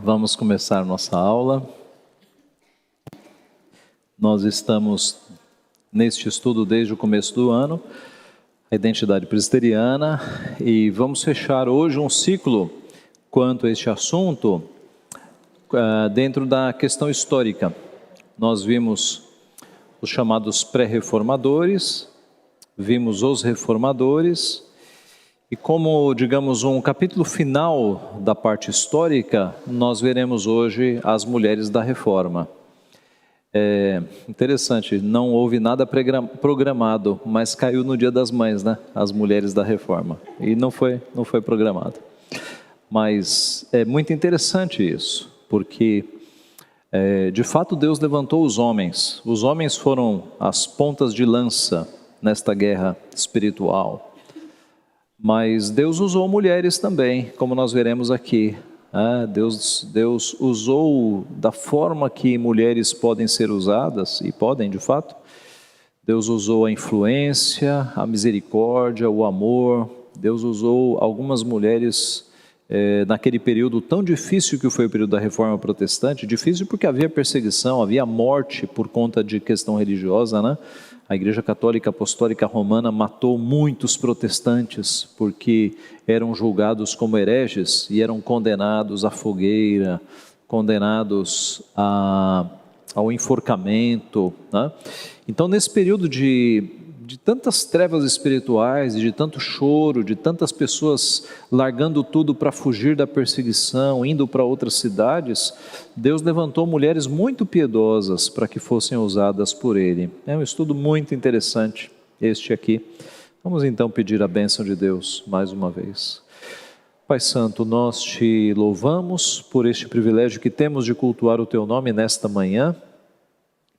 Vamos começar nossa aula. Nós estamos neste estudo desde o começo do ano, a identidade presbiteriana, e vamos fechar hoje um ciclo quanto a este assunto dentro da questão histórica. Nós vimos os chamados pré-reformadores, vimos os reformadores, e como, digamos, um capítulo final da parte histórica, nós veremos hoje as mulheres da Reforma. É interessante, não houve nada programado, mas caiu no Dia das Mães, né? As mulheres da Reforma. E não foi programado. Mas é muito interessante isso, porque de fato Deus levantou os homens. Os homens foram as pontas de lança nesta guerra espiritual. Mas Deus usou mulheres também, como nós veremos aqui. Deus usou da forma que mulheres podem ser usadas, e podem de fato. Deus usou a influência, a misericórdia, o amor. Deus usou algumas mulheres naquele período tão difícil que foi o período da Reforma Protestante. Difícil porque havia perseguição, havia morte por conta de questão religiosa, né? A Igreja Católica Apostólica Romana matou muitos protestantes porque eram julgados como hereges e eram condenados à fogueira, condenados ao enforcamento, né? Então, nesse período de tantas trevas espirituais, de tanto choro, de tantas pessoas largando tudo para fugir da perseguição, indo para outras cidades, Deus levantou mulheres muito piedosas para que fossem usadas por Ele. É um estudo muito interessante este aqui. Vamos então pedir a bênção de Deus mais uma vez. Pai Santo, nós te louvamos por este privilégio que temos de cultuar o Teu nome nesta manhã.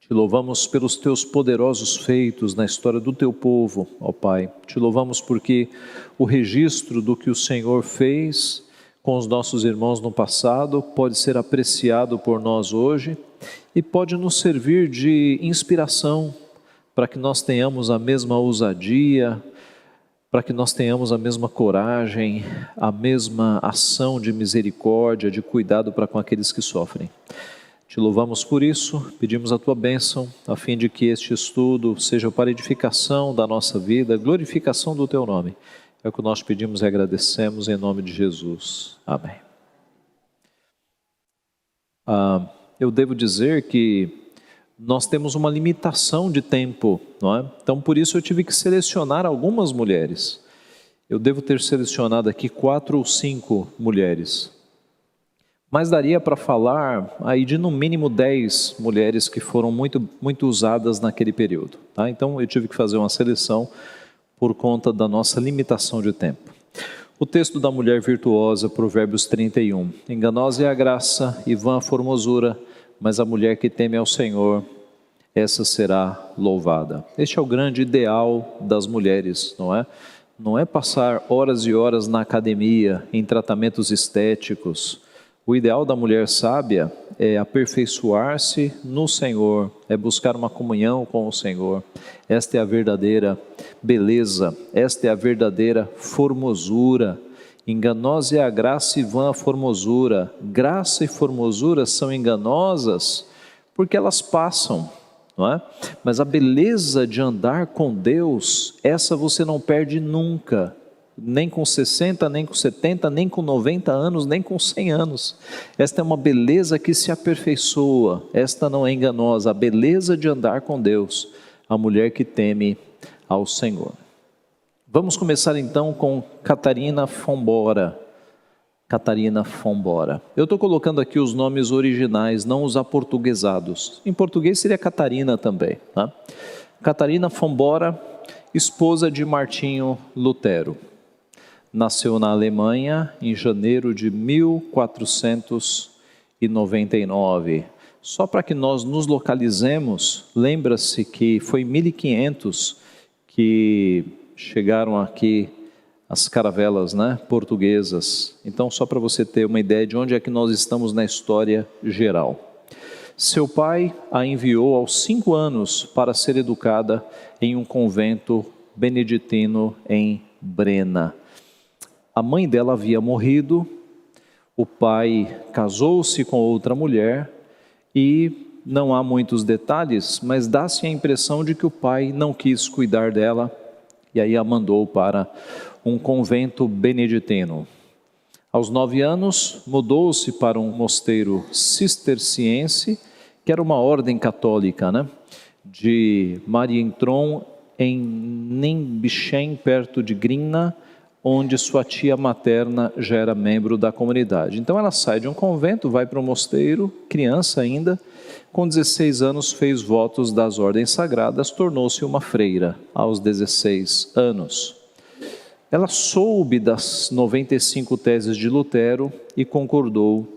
Te louvamos pelos Teus poderosos feitos na história do Teu povo, ó Pai. Te louvamos porque o registro do que o Senhor fez com os nossos irmãos no passado pode ser apreciado por nós hoje e pode nos servir de inspiração para que nós tenhamos a mesma ousadia, para que nós tenhamos a mesma coragem, a mesma ação de misericórdia, de cuidado para com aqueles que sofrem. Te louvamos por isso, pedimos a Tua bênção, a fim de que este estudo seja para edificação da nossa vida, glorificação do Teu nome. É o que nós pedimos e agradecemos em nome de Jesus. Amém. Eu devo dizer que nós temos uma limitação de tempo, não é? Então, por isso eu tive que selecionar algumas mulheres. Eu devo ter selecionado aqui 4 ou 5 mulheres. Mas daria para falar aí de no mínimo 10 mulheres que foram muito usadas naquele período. Tá? Então eu tive que fazer uma seleção por conta da nossa limitação de tempo. O texto da mulher virtuosa, Provérbios 31. Enganosa é a graça e vã a formosura, mas a mulher que teme ao Senhor, essa será louvada. Este é o grande ideal das mulheres, não é? Não é passar horas e horas na academia, em tratamentos estéticos. O ideal da mulher sábia é aperfeiçoar-se no Senhor, é buscar uma comunhão com o Senhor. Esta é a verdadeira beleza, esta é a verdadeira formosura. Enganosa é a graça e vã a formosura. Graça e formosura são enganosas porque elas passam, não é? Mas a beleza de andar com Deus, essa você não perde nunca. Nem com 60, nem com 70, nem com 90 anos, nem com 100 anos. Esta é uma beleza que se aperfeiçoa, esta não é enganosa, a beleza de andar com Deus, a mulher que teme ao Senhor. Vamos começar então com Catarina Fombora. Catarina Fombora. Eu estou colocando aqui os nomes originais, não os aportuguesados. Em português seria Catarina também. Tá? Catarina Fombora, esposa de Martinho Lutero. Nasceu na Alemanha em janeiro de 1499. Só para que nós nos localizemos, lembra-se que foi em 1500 que chegaram aqui as caravelas, né, portuguesas. Então, só para você ter uma ideia de onde é que nós estamos na história geral. Seu pai a enviou aos 5 anos para ser educada em um convento beneditino em Brena. A mãe dela havia morrido, o pai casou-se com outra mulher e não há muitos detalhes, mas dá-se a impressão de que o pai não quis cuidar dela e aí a mandou para um convento beneditino. Aos 9 anos, mudou-se para um mosteiro cisterciense, que era uma ordem católica, né? De Marientron, em Nimbichem, perto de Grimna, onde sua tia materna já era membro da comunidade. Então ela sai de um convento, vai para um mosteiro, criança ainda, com 16 anos fez votos das ordens sagradas, tornou-se uma freira aos 16 anos. Ela soube das 95 teses de Lutero e concordou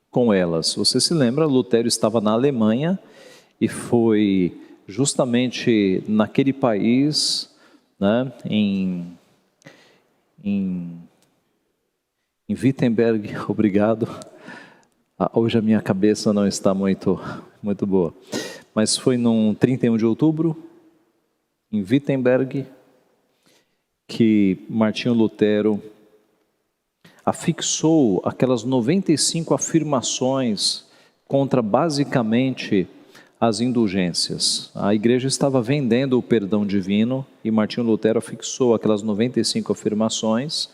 com elas. Você se lembra, Lutero estava na Alemanha e foi justamente naquele país, né, em Wittenberg, obrigado. Hoje a minha cabeça não está muito boa. Mas foi num 31 de outubro, em Wittenberg, que Martinho Lutero afixou aquelas 95 afirmações contra basicamente as indulgências. A igreja estava vendendo o perdão divino e Martinho Lutero afixou aquelas 95 afirmações.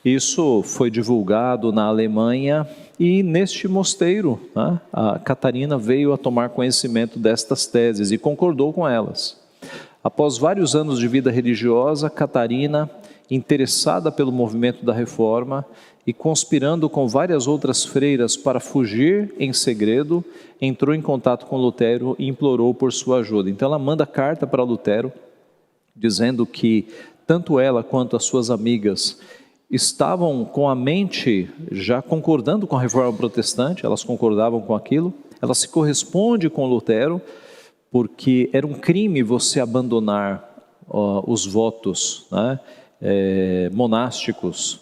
Isso foi divulgado na Alemanha e neste mosteiro, né, a Catarina veio a tomar conhecimento destas teses e concordou com elas. Após vários anos de vida religiosa, Catarina, interessada pelo movimento da Reforma e conspirando com várias outras freiras para fugir em segredo, entrou em contato com Lutero e implorou por sua ajuda. Então ela manda carta para Lutero, dizendo que tanto ela quanto as suas amigas estavam com a mente já concordando com a Reforma Protestante, elas concordavam com aquilo, ela se corresponde com Lutero, porque era um crime você abandonar os votos, né, monásticos.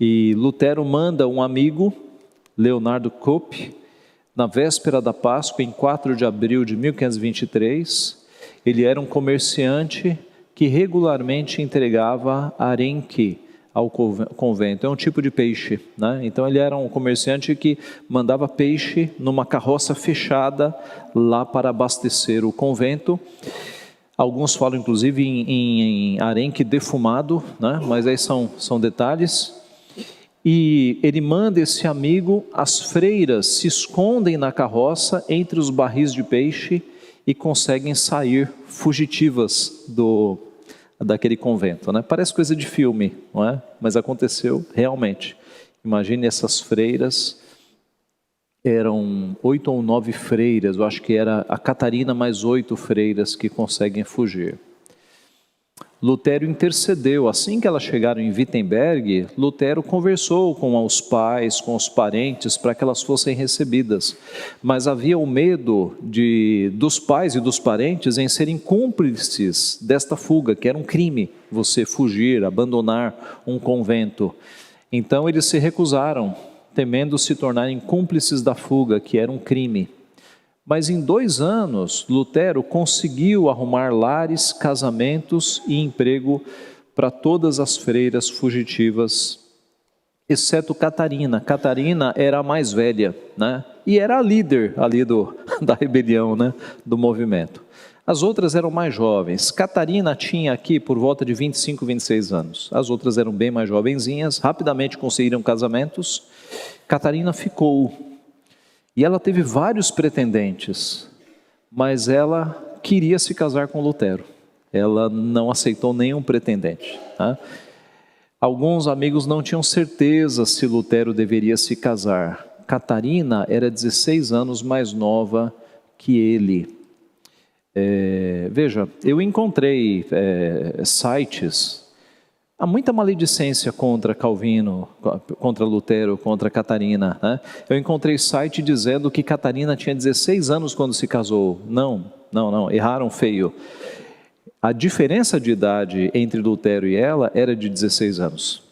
E Lutero manda um amigo, Leonardo Kopp, na véspera da Páscoa, em 4 de abril de 1523, ele era um comerciante que regularmente entregava arenque ao convento. É um tipo de peixe, né? Então ele era um comerciante que mandava peixe numa carroça fechada lá para abastecer o convento. Alguns falam inclusive em arenque defumado, né? Mas aí são detalhes. E ele manda esse amigo, as freiras se escondem na carroça entre os barris de peixe e conseguem sair fugitivas daquele convento, né? Parece coisa de filme, não é? Mas aconteceu realmente. Imagine essas freiras, eram 8 ou 9 freiras, eu acho que era a Catarina mais 8 freiras que conseguem fugir. Lutero intercedeu, assim que elas chegaram em Wittenberg, Lutero conversou com os pais, com os parentes, para que elas fossem recebidas. Mas havia o medo dos pais e dos parentes em serem cúmplices desta fuga, que era um crime, você fugir, abandonar um convento. Então eles se recusaram, temendo se tornarem cúmplices da fuga, que era um crime. Mas em 2 anos, Lutero conseguiu arrumar lares, casamentos e emprego para todas as freiras fugitivas, exceto Catarina. Catarina era a mais velha, né? E era a líder ali da rebelião, né? Do movimento. As outras eram mais jovens. Catarina tinha aqui por volta de 25, 26 anos. As outras eram bem mais jovenzinhas, rapidamente conseguiram casamentos. Catarina ficou. E ela teve vários pretendentes, mas ela queria se casar com Lutero. Ela não aceitou nenhum pretendente, tá? Alguns amigos não tinham certeza se Lutero deveria se casar. Catarina era 16 anos mais nova que ele. Veja, eu encontrei sites. Há muita maledicência contra Calvino, contra Lutero, contra Catarina, né? Eu encontrei site dizendo que Catarina tinha 16 anos quando se casou. Não, erraram feio. A diferença de idade entre Lutero e ela era de 16 anos.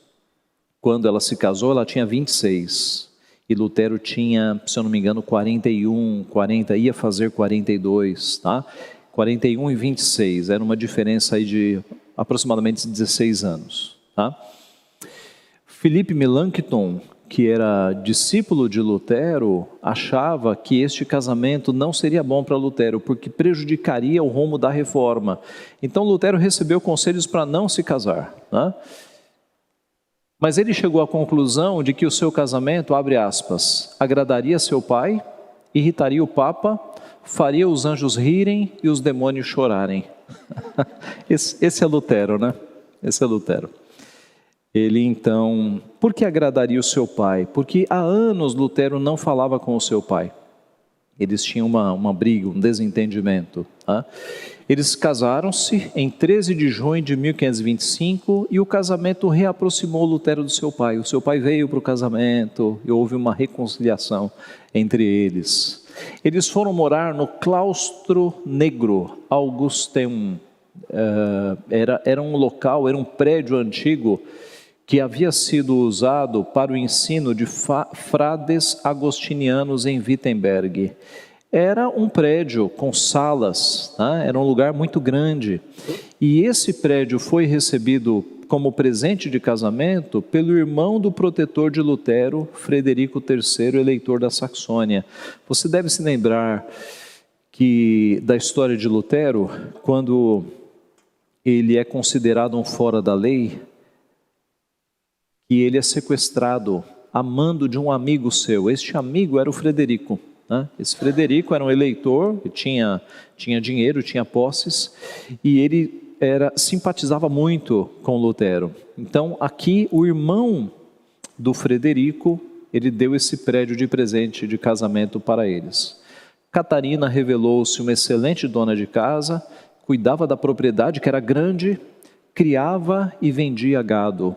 Quando ela se casou, ela tinha 26. E Lutero tinha, se eu não me engano, 41, 40, ia fazer 42, tá? 41 e 26, era uma diferença aí de aproximadamente 16 anos. Tá? Philippe Melanchthon, que era discípulo de Lutero, achava que este casamento não seria bom para Lutero, porque prejudicaria o rumo da reforma. Então Lutero recebeu conselhos para não se casar, né? Mas ele chegou à conclusão de que o seu casamento, abre aspas, agradaria seu pai, irritaria o Papa, faria os anjos rirem e os demônios chorarem. Esse é Lutero, né? Esse é Lutero. Ele então, por que agradaria o seu pai? Porque há anos Lutero não falava com o seu pai. Eles tinham uma briga, um desentendimento. Tá? Eles casaram-se em 13 de junho de 1525 e o casamento reaproximou Lutero do seu pai. O seu pai veio para o casamento e houve uma reconciliação entre eles. Eles foram morar no Claustro Negro Augusteum. Era um local, era um prédio antigo que havia sido usado para o ensino de frades agostinianos em Wittenberg. Era um prédio com salas, tá? Era um lugar muito grande. E esse prédio foi recebido como presente de casamento pelo irmão do protetor de Lutero, Frederico III, eleitor da Saxônia. Você deve se lembrar da história de Lutero, quando ele é considerado um fora da lei, e ele é sequestrado a mando de um amigo seu. Este amigo era o Frederico. Né? Esse Frederico era um eleitor, tinha dinheiro, tinha posses, e ele simpatizava muito com Lutero. Então, aqui, o irmão do Frederico, ele deu esse prédio de presente de casamento para eles. Catarina revelou-se uma excelente dona de casa, cuidava da propriedade, que era grande, criava e vendia gado.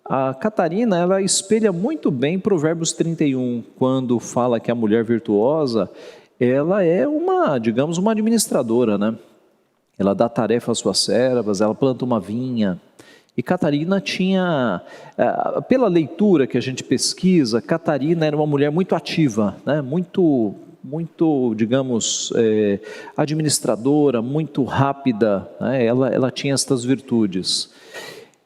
A Catarina, ela espelha muito bem Provérbios 31, quando fala que a mulher virtuosa, ela é uma administradora, né? Ela dá tarefa às suas servas, ela planta uma vinha. E Catarina tinha, pela leitura que a gente pesquisa, Catarina era uma mulher muito ativa, né? Muito, administradora, muito rápida, né? Ela tinha estas virtudes.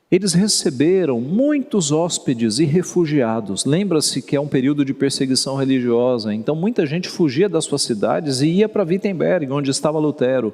Eles receberam muitos hóspedes e refugiados. Lembra-se que é um período de perseguição religiosa, então muita gente fugia das suas cidades e ia para Wittenberg, onde estava Lutero.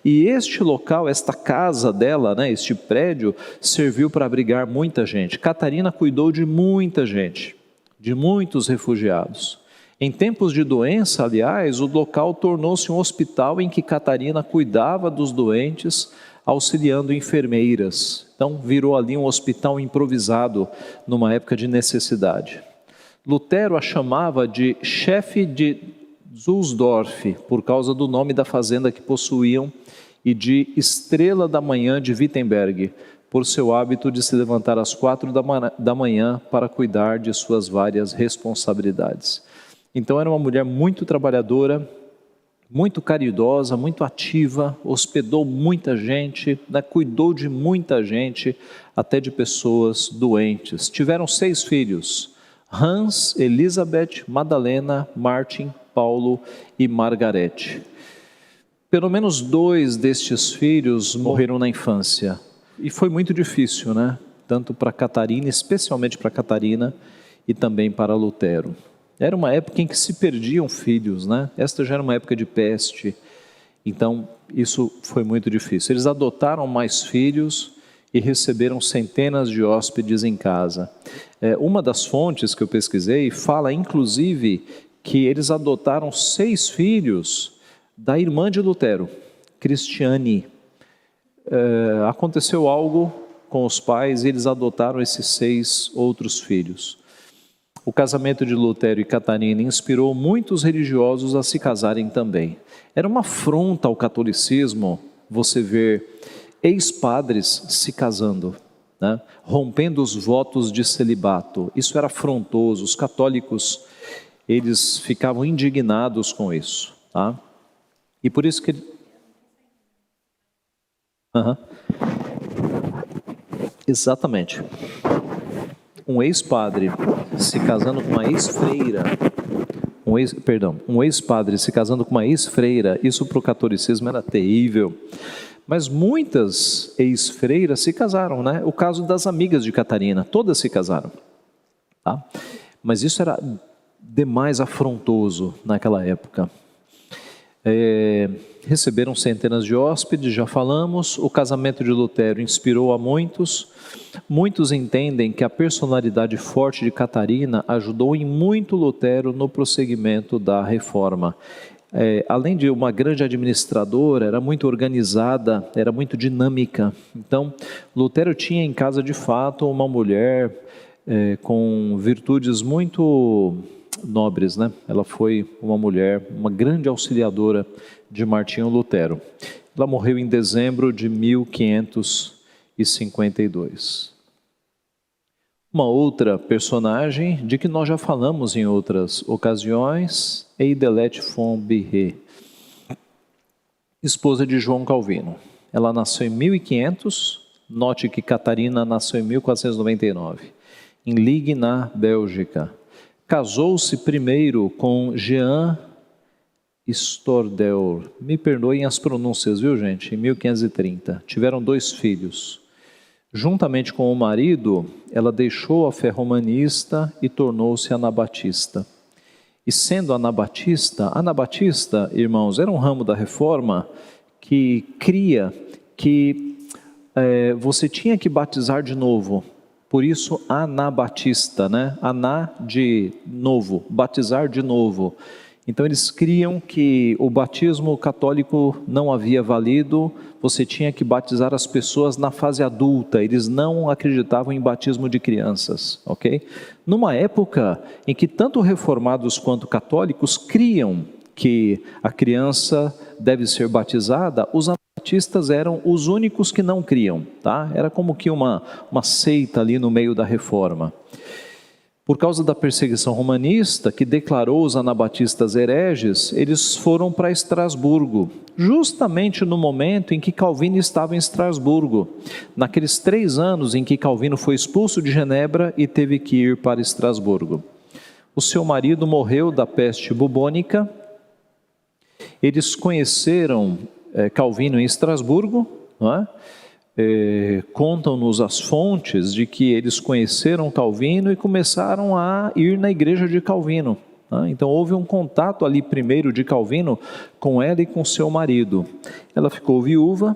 E este local, esta casa dela, né, este prédio, serviu para abrigar muita gente. Catarina cuidou de muita gente, de muitos refugiados. Em tempos de doença, aliás, o local tornou-se um hospital em que Catarina cuidava dos doentes, auxiliando enfermeiras. Então, virou ali um hospital improvisado numa época de necessidade. Lutero a chamava de chefe de Zulsdorf, por causa do nome da fazenda que possuíam, e de estrela da manhã de Wittenberg, por seu hábito de se levantar às 4 da manhã para cuidar de suas várias responsabilidades. Então, era uma mulher muito trabalhadora, muito caridosa, muito ativa, hospedou muita gente, né, cuidou de muita gente, até de pessoas doentes. Tiveram 6 filhos: Hans, Elizabeth, Madalena, Martin, Paulo e Margarete. Pelo menos 2 destes filhos morreram na infância. E foi muito difícil, né? Tanto para Catarina, especialmente para Catarina, e também para Lutero. Era uma época em que se perdiam filhos, né? Esta já era uma época de peste, então isso foi muito difícil. Eles adotaram mais filhos e receberam centenas de hóspedes em casa. Uma das fontes que eu pesquisei fala, inclusive, que eles adotaram 6 filhos da irmã de Lutero, Cristiane. Aconteceu algo com os pais e eles adotaram esses 6 outros filhos. O casamento de Lutero e Catarina inspirou muitos religiosos a se casarem também. Era uma afronta ao catolicismo você ver ex-padres se casando, né? Rompendo os votos de celibato. Isso era afrontoso. Os católicos, eles ficavam indignados com isso, tá? E por isso que... Exatamente. Um ex-padre se casando com uma ex-freira, um ex-padre se casando com uma ex-freira, isso para o catolicismo era terrível. Mas muitas ex-freiras se casaram, né? O caso das amigas de Catarina, todas se casaram, tá? Mas isso era demais afrontoso naquela época. Receberam centenas de hóspedes, já falamos. O casamento de Lutero inspirou a muitos. Muitos entendem que a personalidade forte de Catarina ajudou em muito Lutero no prosseguimento da reforma. Além de uma grande administradora, era muito organizada, era muito dinâmica. Então, Lutero tinha em casa, de fato, uma mulher com virtudes muito nobres, né? Ela foi uma mulher, uma grande auxiliadora de Martinho Lutero. Ela morreu em dezembro de 1552. Uma outra personagem de que nós já falamos em outras ocasiões é Idelette von Birrer, esposa de João Calvino. Ela nasceu em 1500, note que Catarina nasceu em 1499, em Ligue, na Bélgica. Casou-se primeiro com Jean Stordeur, me perdoem as pronúncias, viu gente, em 1530. Tiveram 2 filhos. Juntamente com o marido, ela deixou a fé romanista e tornou-se anabatista. E sendo anabatista, irmãos, era um ramo da reforma que cria que você tinha que batizar de novo. Por isso, anabatista, né? Aná de novo, batizar de novo. Então eles criam que o batismo católico não havia valido, você tinha que batizar as pessoas na fase adulta, eles não acreditavam em batismo de crianças, ok? Numa época em que tanto reformados quanto católicos criam que a criança deve ser batizada, os anabatistas eram os únicos que não criam, tá? Era como que uma seita ali no meio da reforma. Por causa da perseguição romanista, que declarou os anabatistas hereges, eles foram para Estrasburgo, justamente no momento em que Calvino estava em Estrasburgo, naqueles 3 anos em que Calvino foi expulso de Genebra e teve que ir para Estrasburgo. O seu marido morreu da peste bubônica. Eles conheceram Calvino em Estrasburgo, não é? Contam-nos as fontes de que eles conheceram Calvino e começaram a ir na igreja de Calvino. Então houve um contato ali primeiro de Calvino com ela e com seu marido. Ela ficou viúva.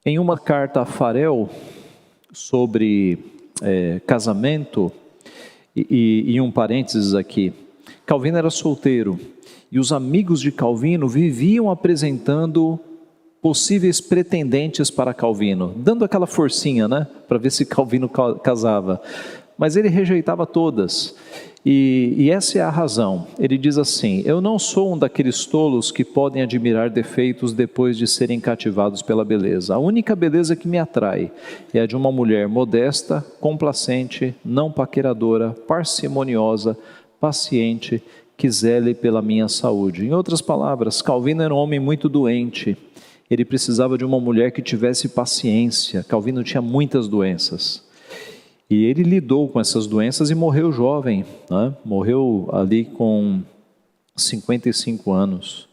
Em uma carta a Farel sobre casamento, e um parênteses aqui, Calvino era solteiro e os amigos de Calvino viviam apresentando possíveis pretendentes para Calvino, dando aquela forcinha, né, para ver se Calvino casava. Mas ele rejeitava todas. E essa é a razão. Ele diz assim: eu não sou um daqueles tolos que podem admirar defeitos depois de serem cativados pela beleza. A única beleza que me atrai é a de uma mulher modesta, complacente, não paqueradora, parcimoniosa, paciente, que zele pela minha saúde. Em outras palavras, Calvino era um homem muito doente. Ele precisava de uma mulher que tivesse paciência. Calvino tinha muitas doenças. E ele lidou com essas doenças e morreu jovem, né? Morreu ali com 55 anos.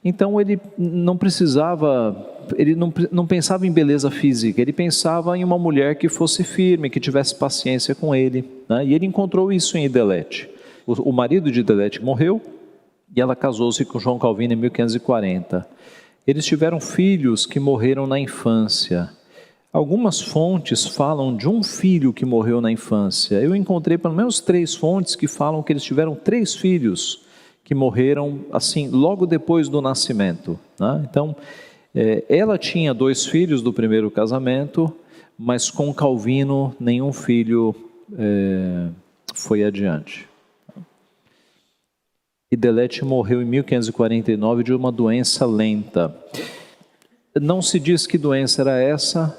Então ele não precisava, ele não pensava em beleza física, ele pensava em uma mulher que fosse firme, que tivesse paciência com ele, né? E ele encontrou isso em Idelette. O marido de Idelette morreu e ela casou-se com João Calvino em 1540. Eles tiveram filhos que morreram na infância. Algumas fontes falam de um filho que morreu na infância. Eu encontrei pelo menos 3 fontes que falam que eles tiveram 3 filhos que morreram assim logo depois do nascimento, né? Então, ela tinha 2 filhos do primeiro casamento, mas com Calvino nenhum filho foi adiante. Idelette morreu em 1549 de uma doença lenta. Não se diz que doença era essa,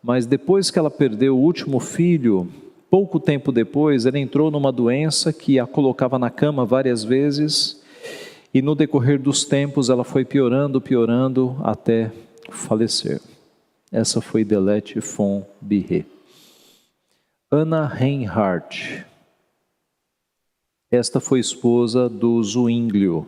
mas depois que ela perdeu o último filho, pouco tempo depois, ela entrou numa doença que a colocava na cama várias vezes, e no decorrer dos tempos ela foi piorando até falecer. Essa foi Idelette von Birrer. Anna Reinhardt. Esta foi esposa do Zuínglio.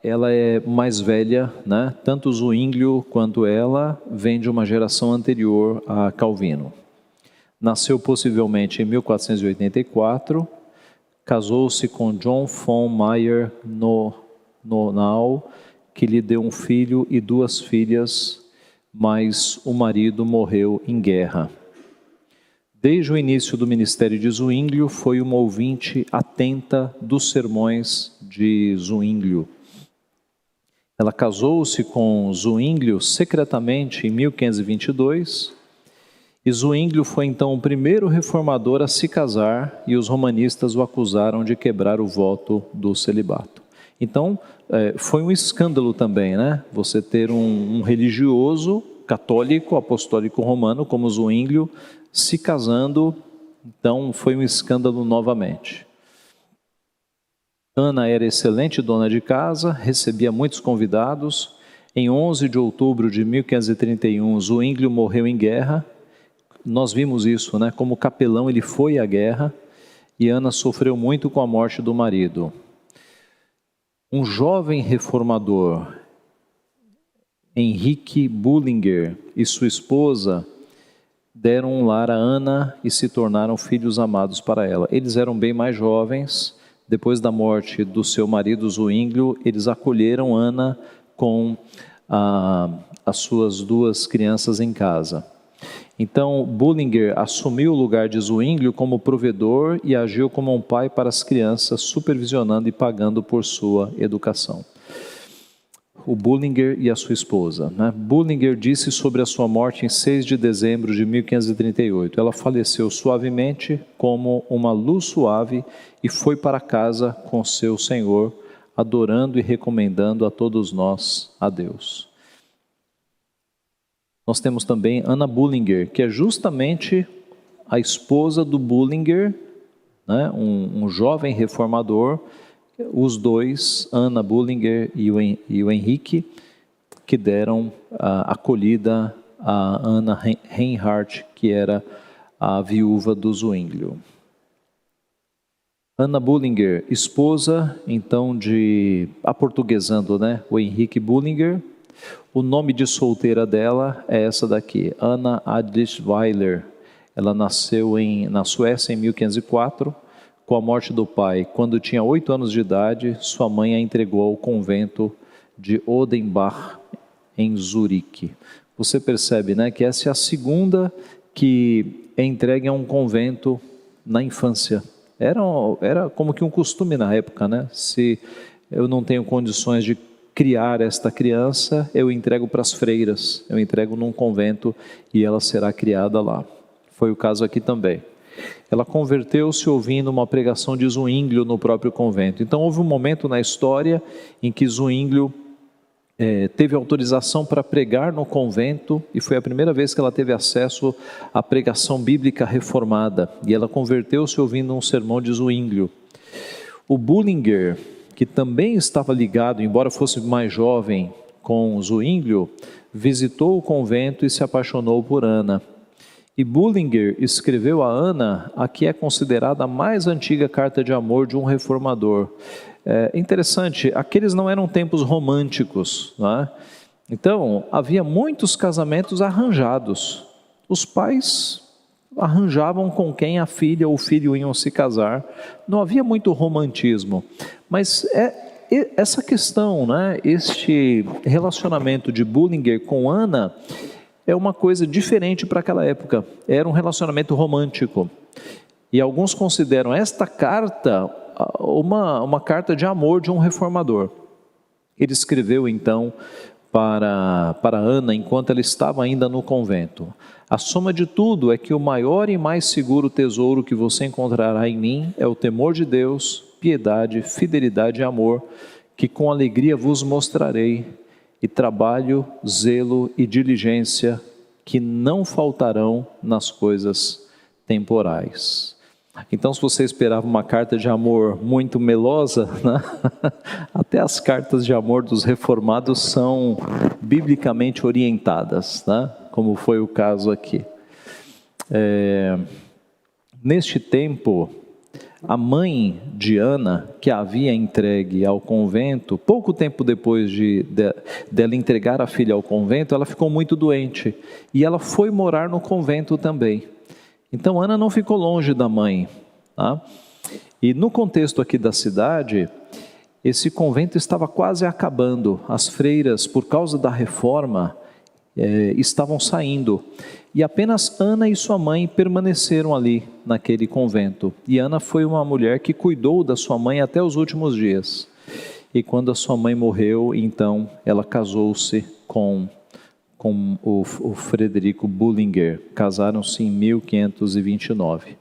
Ela é mais velha, né? Tanto Zuínglio quanto ela vem de uma geração anterior a Calvino. Nasceu possivelmente em 1484, casou-se com John von Meyer Nonau, que lhe deu um filho e 2 filhas, mas o marido morreu em guerra. Desde o início do ministério de Zwinglio, foi uma ouvinte atenta dos sermões de Zwinglio. Ela casou-se com Zwinglio secretamente em 1522, e Zwinglio foi então o primeiro reformador a se casar, e os romanistas o acusaram de quebrar o voto do celibato. Então, foi um escândalo também, né? Você ter um religioso católico, apostólico romano, como Zwinglio, se casando. Então, foi um escândalo novamente. Ana era excelente dona de casa, recebia muitos convidados. Em 11 de outubro de 1531, Zwinglio morreu em guerra. Nós vimos isso, né? Como capelão ele foi à guerra, e Ana sofreu muito com a morte do marido. Um jovem reformador, Henrique Bullinger, e sua esposa deram um lar a Ana e se tornaram filhos amados para ela. Eles eram bem mais jovens. Depois da morte do seu marido Zwinglio, eles acolheram Ana com as suas 2 crianças em casa. Então, Bullinger assumiu o lugar de Zwinglio como provedor e agiu como um pai para as crianças, supervisionando e pagando por sua educação. O Bullinger e a sua esposa, né? Bullinger disse sobre a sua morte em 6 de dezembro de 1538. Ela faleceu suavemente, como uma luz suave, e foi para casa com seu Senhor, adorando e recomendando a todos nós a Deus. Nós temos também Ana Bullinger, que é justamente a esposa do Bullinger, né? Um jovem reformador. Os 2, Ana Bullinger e o Henrique, que deram a acolhida a Ana Reinhardt, que era a viúva do Zwinglio. Ana Bullinger, esposa, então, aportuguesando, né? O Henrique Bullinger. O nome de solteira dela é essa daqui, Anna Adlisweiler. Ela nasceu na Suécia em 1504. Com a morte do pai, quando tinha 8 anos de idade, sua mãe a entregou ao convento de Odenbach, em Zurique. Você percebe, né, que essa é a segunda que é entregue a um convento na infância. Era como que um costume na época, né? Se eu não tenho condições de criar esta criança, eu entrego para as freiras, eu entrego num convento e ela será criada lá. Foi o caso aqui também. Ela converteu-se ouvindo uma pregação de Zwinglio no próprio convento. Então houve um momento na história em que Zwinglio teve autorização para pregar no convento, e foi a primeira vez que ela teve acesso à pregação bíblica reformada, e ela converteu-se ouvindo um sermão de Zwinglio. O Bullinger, que também estava ligado, embora fosse mais jovem, com Zwinglio, visitou o convento e se apaixonou por Ana. E Bullinger escreveu a Ana a que é considerada a mais antiga carta de amor de um reformador. É interessante, aqueles não eram tempos românticos, não é? Então, havia muitos casamentos arranjados. Os pais arranjavam com quem a filha ou o filho iam se casar. Não havia muito romantismo. Mas essa questão, né, este relacionamento de Bullinger com Ana, é uma coisa diferente para aquela época. Era um relacionamento romântico. E alguns consideram esta carta uma carta de amor de um reformador. Ele escreveu então para Ana enquanto ela estava ainda no convento: a soma de tudo é que o maior e mais seguro tesouro que você encontrará em mim é o temor de Deus, piedade, fidelidade e amor, que com alegria vos mostrarei, e trabalho, zelo e diligência que não faltarão nas coisas temporais. Então, se você esperava uma carta de amor muito melosa, né? Até as cartas de amor dos reformados são biblicamente orientadas, né? Como foi o caso aqui. Neste tempo, a mãe de Ana, que a havia entregue ao convento, pouco tempo depois dela entregar a filha ao convento, ela ficou muito doente, e ela foi morar no convento também. Então Ana não ficou longe da mãe, tá? E no contexto aqui da cidade, esse convento estava quase acabando. As freiras, por causa da reforma, estavam saindo. E apenas Ana e sua mãe permaneceram ali, naquele convento. E Ana foi uma mulher que cuidou da sua mãe até os últimos dias. E quando a sua mãe morreu, então ela casou-se com o Frederico Bullinger. Casaram-se em 1529.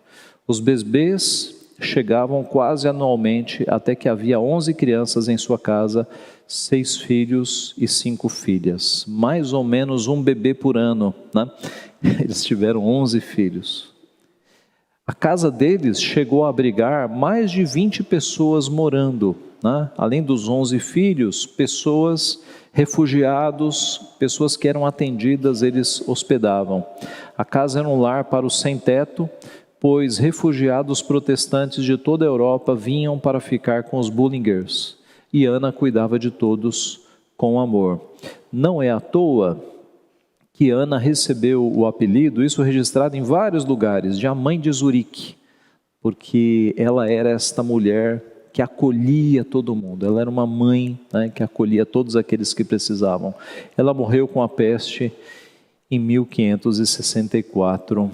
Os bebês chegavam quase anualmente, até que havia 11 crianças em sua casa, 6 filhos e 5 filhas. Mais ou menos um bebê por ano, né? Eles tiveram 11 filhos. A casa deles chegou a abrigar mais de 20 pessoas morando, né? Além dos 11 filhos, pessoas refugiados, pessoas que eram atendidas, eles hospedavam. A casa era um lar para os sem-teto, pois refugiados protestantes de toda a Europa vinham para ficar com os Bullingers, e Ana cuidava de todos com amor. Não é à toa que Ana recebeu o apelido, isso registrado em vários lugares, de a mãe de Zurique, porque ela era esta mulher que acolhia todo mundo. Ela era uma mãe, né, que acolhia todos aqueles que precisavam. Ela morreu com a peste em 1564,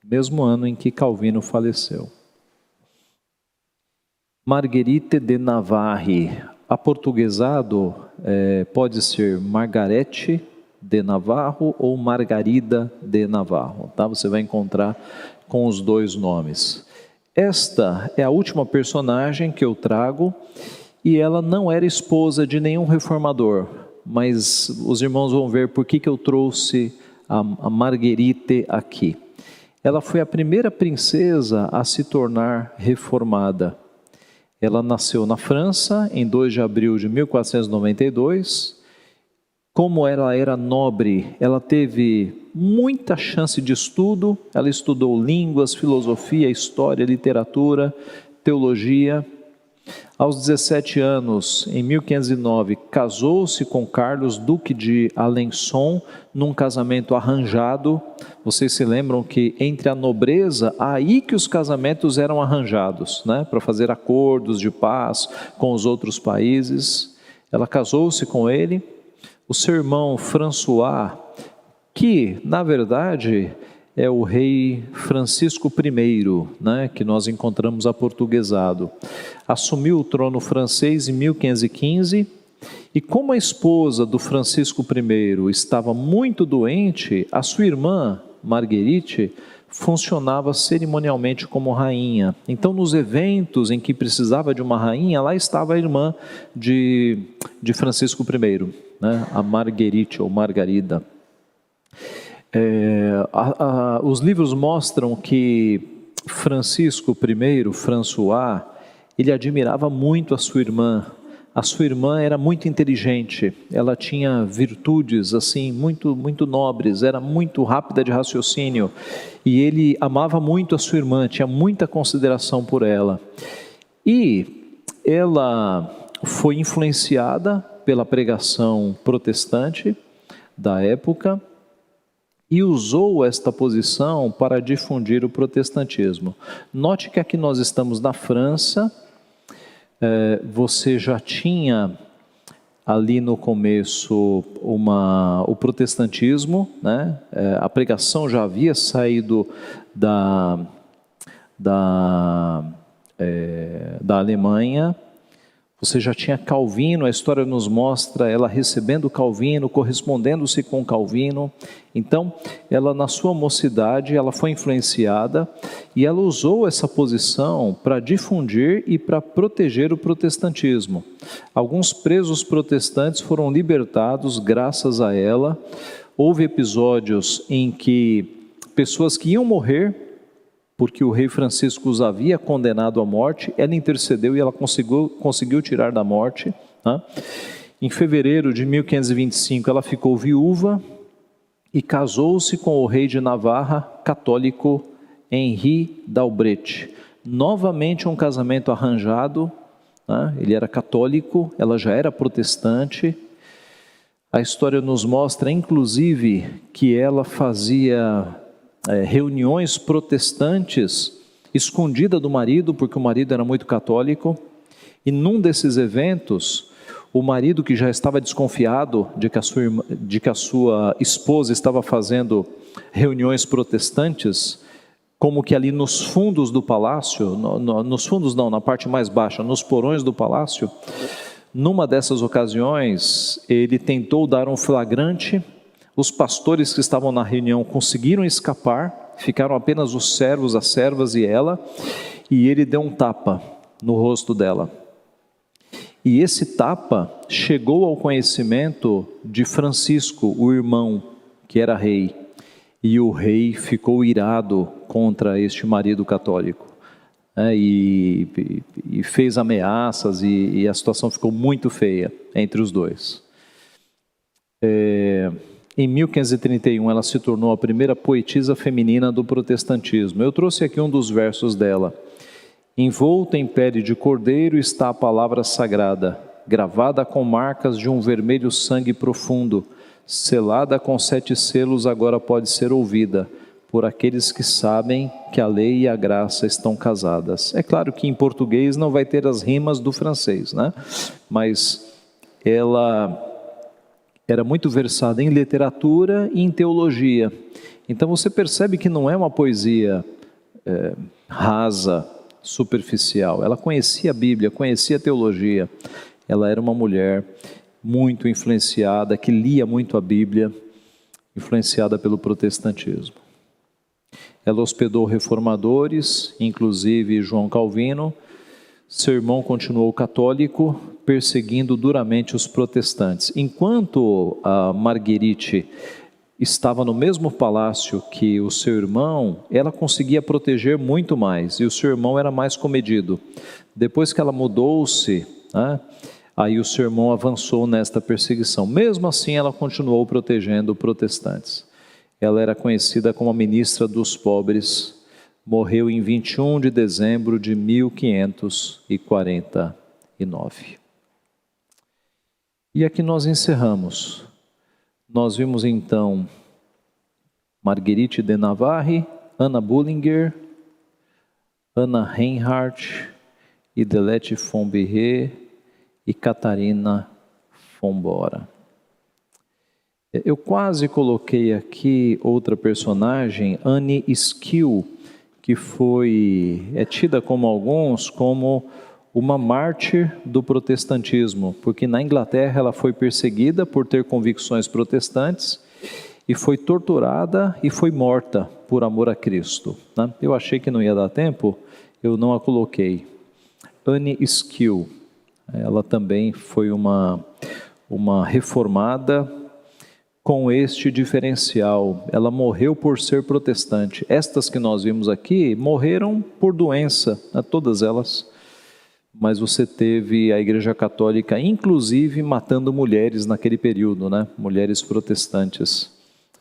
mesmo ano em que Calvino faleceu. Marguerite de Navarre, aportuguesado, pode ser Margarete de Navarro ou Margarida de Navarro, tá? Você vai encontrar com os dois nomes. Esta é a última personagem que eu trago, e ela não era esposa de nenhum reformador, mas os irmãos vão ver por que eu trouxe a Marguerite aqui. Ela foi a primeira princesa a se tornar reformada. Ela nasceu na França em 2 de abril de 1492. Como ela era nobre, ela teve muita chance de estudo. Ela estudou línguas, filosofia, história, literatura, teologia. Aos 17 anos, em 1509, casou-se com Carlos, duque de Alençon, num casamento arranjado. Vocês se lembram que entre a nobreza, aí que os casamentos eram arranjados, né? Para fazer acordos de paz com os outros países. Ela casou-se com ele. O seu irmão François, que na verdade é o rei Francisco I, né, que nós encontramos aportuguesado, assumiu o trono francês em 1515, e como a esposa do Francisco I estava muito doente, a sua irmã, Marguerite, funcionava cerimonialmente como rainha. Então, nos eventos em que precisava de uma rainha, lá estava a irmã de Francisco I, né, a Marguerite ou Margarida. Os livros mostram que Francisco I, François, ele admirava muito a sua irmã. A sua irmã era muito inteligente, ela tinha virtudes assim muito nobres, era muito rápida de raciocínio, e ele amava muito a sua irmã, tinha muita consideração por ela. E ela foi influenciada pela pregação protestante da época e usou esta posição para difundir o protestantismo. Note que aqui nós estamos na França. Você já tinha ali no começo o protestantismo, né? A pregação já havia saído da Alemanha. Você já tinha Calvino, a história nos mostra ela recebendo Calvino, correspondendo-se com Calvino. Então, ela na sua mocidade, ela foi influenciada e ela usou essa posição para difundir e para proteger o protestantismo. Alguns presos protestantes foram libertados graças a ela. Houve episódios em que pessoas que iam morrer, porque o rei Francisco os havia condenado à morte, ela intercedeu e ela conseguiu tirar da morte, né? Em fevereiro de 1525, ela ficou viúva e casou-se com o rei de Navarra, católico, Henri d'Albret. Novamente um casamento arranjado, né? Ele era católico, ela já era protestante. A história nos mostra, inclusive, que ela fazia reuniões protestantes escondida do marido, porque o marido era muito católico, e num desses eventos, o marido, que já estava desconfiado de que a sua esposa estava fazendo reuniões protestantes, como que ali nos fundos do palácio, nos fundos não, na parte mais baixa, nos porões do palácio, numa dessas ocasiões, ele tentou dar um flagrante. Os pastores que estavam na reunião conseguiram escapar, ficaram apenas os servos, as servas e ela, e ele deu um tapa no rosto dela. E esse tapa chegou ao conhecimento de Francisco, o irmão, que era rei, e o rei ficou irado contra este marido católico, e fez ameaças, e a situação ficou muito feia entre os dois. Em 1531, ela se tornou a primeira poetisa feminina do protestantismo. Eu trouxe aqui um dos versos dela. Envolta em pele de cordeiro está a palavra sagrada, gravada com marcas de um vermelho sangue profundo, selada com 7 selos, agora pode ser ouvida por aqueles que sabem que a lei e a graça estão casadas. É claro que em português não vai ter as rimas do francês, né? Mas ela era muito versada em literatura e em teologia. Então você percebe que não é uma poesia rasa, superficial. Ela conhecia a Bíblia, conhecia a teologia. Ela era uma mulher muito influenciada, que lia muito a Bíblia, influenciada pelo protestantismo. Ela hospedou reformadores, inclusive João Calvino. Seu irmão continuou católico, perseguindo duramente os protestantes. Enquanto a Marguerite estava no mesmo palácio que o seu irmão, ela conseguia proteger muito mais, e o seu irmão era mais comedido. Depois que ela mudou-se, aí o seu irmão avançou nesta perseguição. Mesmo assim, ela continuou protegendo protestantes. Ela era conhecida como a ministra dos pobres. Morreu em 21 de dezembro de 1549. E aqui nós encerramos. Nós vimos então Marguerite de Navarre, Anna Bullinger, Anna Reinhardt, Idelette von Behet e Catarina von Bora. Eu quase coloquei aqui outra personagem, Anne Skill, que é tida como alguns como uma mártir do protestantismo, porque na Inglaterra ela foi perseguida por ter convicções protestantes e foi torturada e foi morta por amor a Cristo, né? Eu achei que não ia dar tempo, eu não a coloquei. Anne Skill, ela também foi uma reformada com este diferencial. Ela morreu por ser protestante. Estas que nós vimos aqui morreram por doença, né? Todas elas. Mas você teve a Igreja Católica, inclusive, matando mulheres naquele período, né? Mulheres protestantes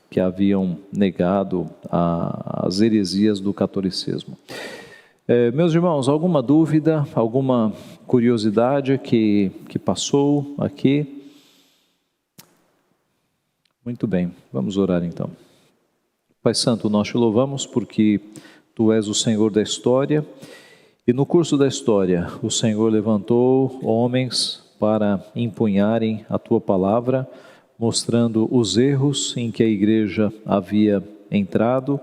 que haviam negado as heresias do catolicismo. Meus irmãos, alguma dúvida, alguma curiosidade que passou aqui? Muito bem, vamos orar então. Pai Santo, nós te louvamos porque Tu és o Senhor da história. E no curso da história, o Senhor levantou homens para empunharem a Tua palavra, mostrando os erros em que a igreja havia entrado.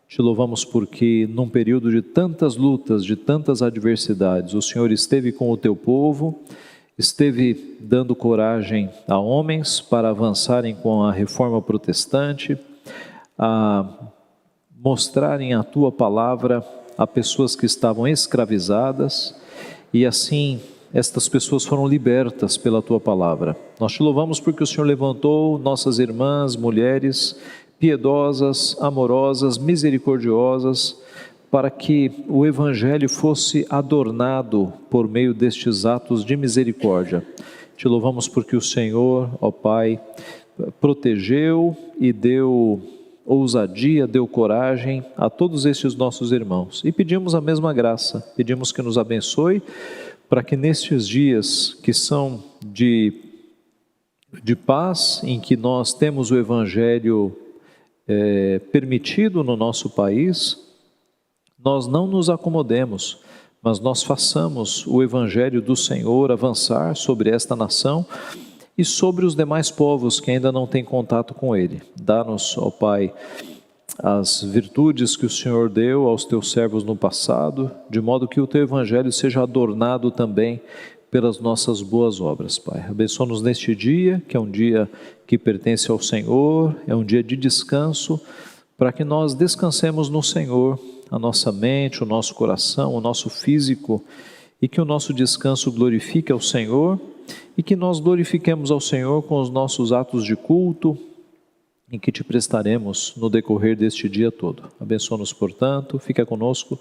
Te louvamos porque num período de tantas lutas, de tantas adversidades, o Senhor esteve com o Teu povo, esteve dando coragem a homens para avançarem com a reforma protestante, a mostrarem a Tua palavra a pessoas que estavam escravizadas, e assim estas pessoas foram libertas pela Tua palavra. Nós te louvamos porque o Senhor levantou nossas irmãs, mulheres piedosas, amorosas, misericordiosas, para que o Evangelho fosse adornado por meio destes atos de misericórdia. Te louvamos porque o Senhor, ó Pai, protegeu e deu ousadia, deu coragem a todos estes nossos irmãos. E pedimos a mesma graça, pedimos que nos abençoe, para que nestes dias que são de paz, em que nós temos o Evangelho permitido no nosso país, nós não nos acomodemos, mas nós façamos o Evangelho do Senhor avançar sobre esta nação e sobre os demais povos que ainda não têm contato com Ele. Dá-nos, ó Pai, as virtudes que o Senhor deu aos teus servos no passado, de modo que o teu Evangelho seja adornado também pelas nossas boas obras, Pai. Abençoa-nos neste dia, que é um dia que pertence ao Senhor, é um dia de descanso, para que nós descansemos no Senhor, a nossa mente, o nosso coração, o nosso físico, e que o nosso descanso glorifique ao Senhor, e que nós glorifiquemos ao Senhor com os nossos atos de culto, em que te prestaremos no decorrer deste dia todo. Abençoa-nos, portanto, fica conosco,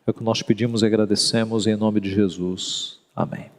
é o que nós pedimos e agradecemos em nome de Jesus. Amém.